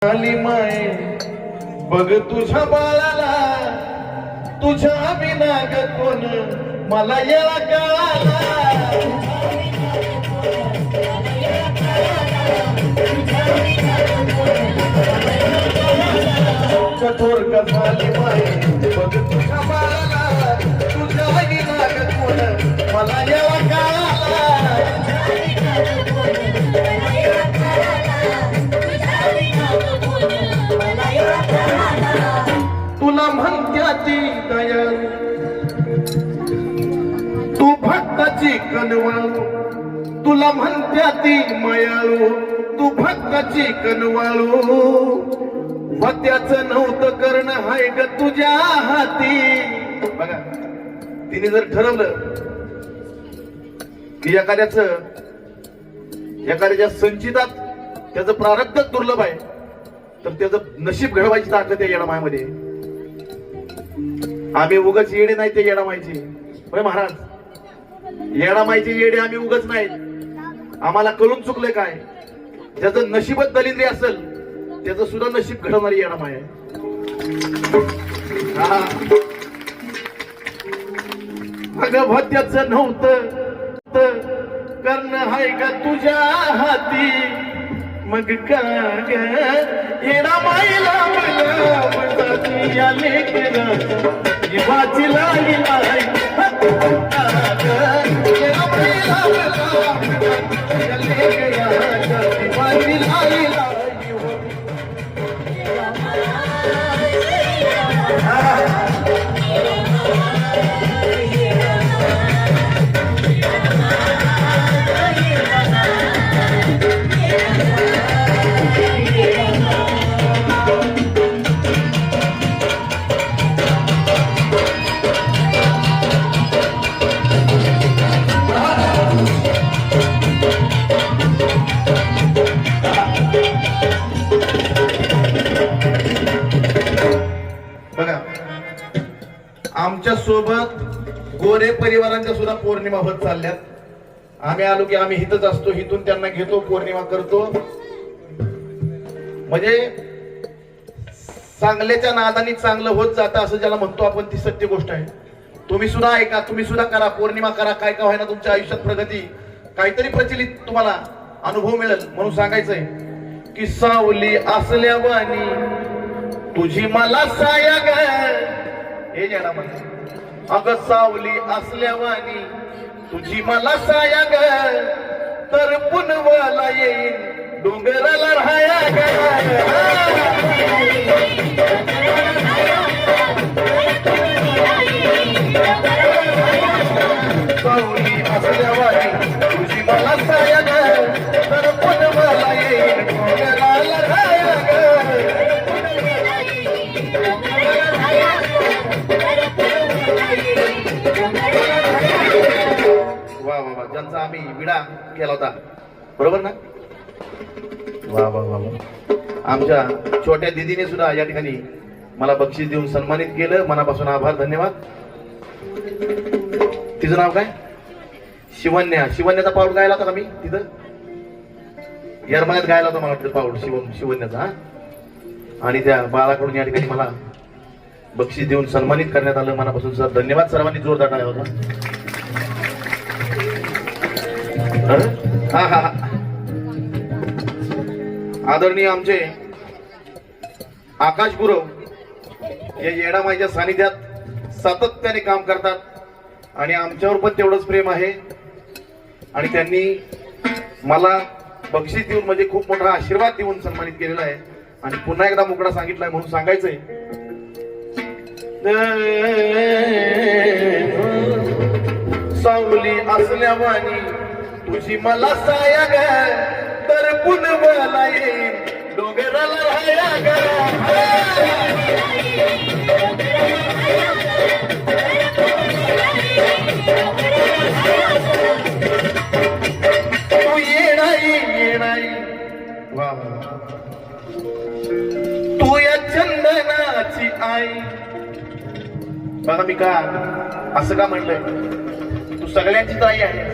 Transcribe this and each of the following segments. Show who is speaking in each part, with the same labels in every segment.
Speaker 1: आली माय बघ तुझ्या बाळाला, तुझ्या विना ग कोण मला येळा कळाला. कठोर का झाली माय बघ तुझ्या बाळाला, तुझ्या विना ग कोण मला येळा कळाला. तुला म्हणत्या ती दयाळू, तू भक्ताची कनवाळू. तुला म्हणत्या ती मायाळू, तू भक्ताची कनवाळू. त्याचं नव्हतं करणं हाय ग तुझ्या हाती. बघा, तिने जर ठरवलं की एखाद्याच्या संचितात त्याचं प्रारब्ध दुर्लभ आहे, तर त्याचं नशीब घडवायची ताकद आहे येडामायमध्ये. आम्ही उगाच येडे नाही, ते येडामायचे होय महाराज. येडामायचे येडे आम्ही उगाच नाहीत. आम्हाला कळून चुकले काय, ज्याचं नशीबच दलिंद्री असेल त्याचं सुद्धा नशीब घडवणारी येडामाय आहे. भगवत्याचं नव्हतं करणं हाय का तुझ्या हाती. मग का ग येडामाईला मला या लेकरा जीवाची लाली नाही. येडामाईला मला या लेकरा जीवाची लाली नाही. आमच्या सोबत गोरे परिवारांच्या सुद्धा पौर्णिमा होत चालल्यात. आम्ही आलो की आम्ही इथंच असतो, इथून त्यांना घेतो, पौर्णिमा करतो. म्हणजे चांगल्याच्या नादानी चांगलं होत जातं असं ज्याला म्हणतो आपण, ती सत्य गोष्ट आहे. तुम्ही सुद्धा ऐका, तुम्ही सुद्धा करा, पौर्णिमा करा. काय काय व्हायना तुमच्या आयुष्यात प्रगती, काहीतरी प्रचलित तुम्हाला अनुभव मिळेल म्हणून सांगायचंय की सावली असल्यावानी तुझी मला साया ग. हे जेडा म्हणजे अगं सावली असल्यावानी तुझी मला साया ग. तर पुनवाला येईन डोंगराला राहाया ग. सावली असल्यावानी तुझी मला साया ग. तर पुनवाला येईन डोंगराला राहाया ग. ज्यांचा आम्ही विडा केला होता, बरोबर ना. वा वा वा. आमच्या छोट्या दिदीने सुद्धा या ठिकाणी मला बक्षीस देऊन सन्मानित केलं. मनापासून आभार, धन्यवाद. तिचं नाव काय? शिवन्या. शिवन्याचा पाऊल गायला होता का मी तिथं येरमाळ्यात गायला होता मला वाटतं पाऊल शिवन्याचा. आणि त्या बाळाकडून या ठिकाणी मला बक्षीस देऊन सन्मानित करण्यात आलं. मनापासून सर धन्यवाद. सर्वांनी जोरदार टाळ्या होता. हा हा. आदरणीय आमचे आकाश गुरव या येडामाईच्या सानिध्यात सातत्याने काम करतात आणि आमच्यावर पण तेवढंच प्रेम आहे. आणि त्यांनी मला बक्षीस देऊन म्हणजे खूप मोठा आशीर्वाद देऊन सन्मानित केलेला आहे. आणि पुन्हा एकदा मुकडा सांगितलाय म्हणून सांगायचंय. सावली असल्यावानी तुझी मला साया ग. तर पुनवाला येईन डोंगराला राहाया ग. तू येणाई येणाई वा वा. तू या चंदनाची आई. बघा मी का असं का म्हणलंय, तू सगळ्यांचीच आई आहे,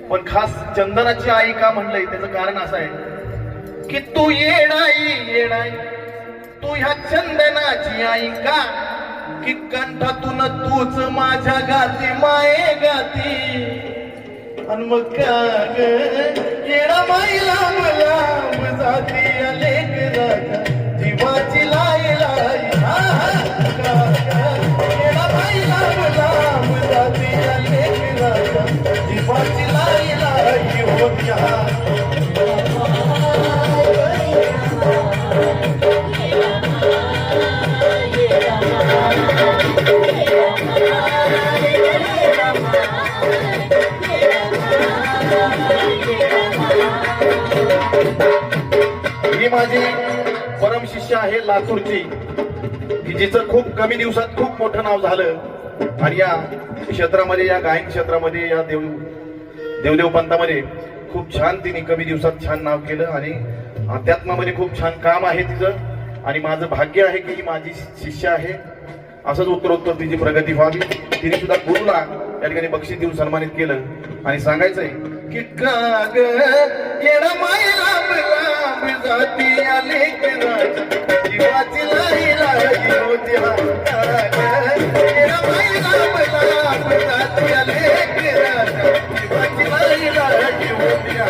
Speaker 1: पण खास चंदनाची आई का म्हणलंय त्याचं कारण असं आहे की तू येणाई येणाई तू ह्या चंदनाची आई का की कंठातून तूच माझ्या गाती माये गाती आणि मग का ग येणा माई लांब लांब जाती अलेक राजा जीवाची लाई लाई येणा माई लांब लांब जाती अलेक राजा जीवाची लाई लाई होत्या ही माझी परम शिष्य आहे लातूरची की जिचं खूप कमी दिवसात खूप मोठं नाव झालं आणि या क्षेत्रामध्ये या गायन क्षेत्रामध्ये या देवदेव पंथामध्ये खूप छान तिने कमी दिवसात छान नाव केलं आणि अध्यात्मामध्ये खूप छान काम आहे तिचं आणि माझं भाग्य आहे की ही माझी शिष्य आहे. असंच उत्तरोत्तर तिची प्रगती व्हावी. तिने सुद्धा गुरुला या ठिकाणी बक्षीस देऊन सन्मानित केलं आणि सांगायचंय की का ग येणा माई लांब लांब जाती अलेक राजा जीवाची लाई लाई होत्या येणा माई लांब लांब जाती अलेक राजा जीवाची लाई लाई होत्या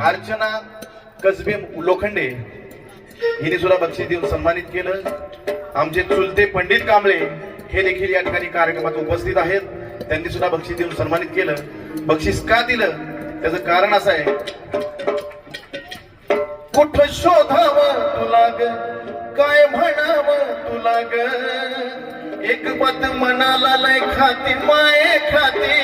Speaker 1: अर्चना कसबे लोखंडे हिने सुद्धा बक्षीस देऊन सन्मानित केलं. आमचे चुलते पंडित कांबळे हे देखील या ठिकाणी कार्यक्रमात उपस्थित आहेत. त्यांनी सुद्धा बक्षीस देऊन सन्मानित केलं. बक्षीस का दिलं त्याचं कारण असं आहे कुठं शोधावं तुला ग काय म्हणावं तुला ग एक पद मनाला लय खाती माये खाती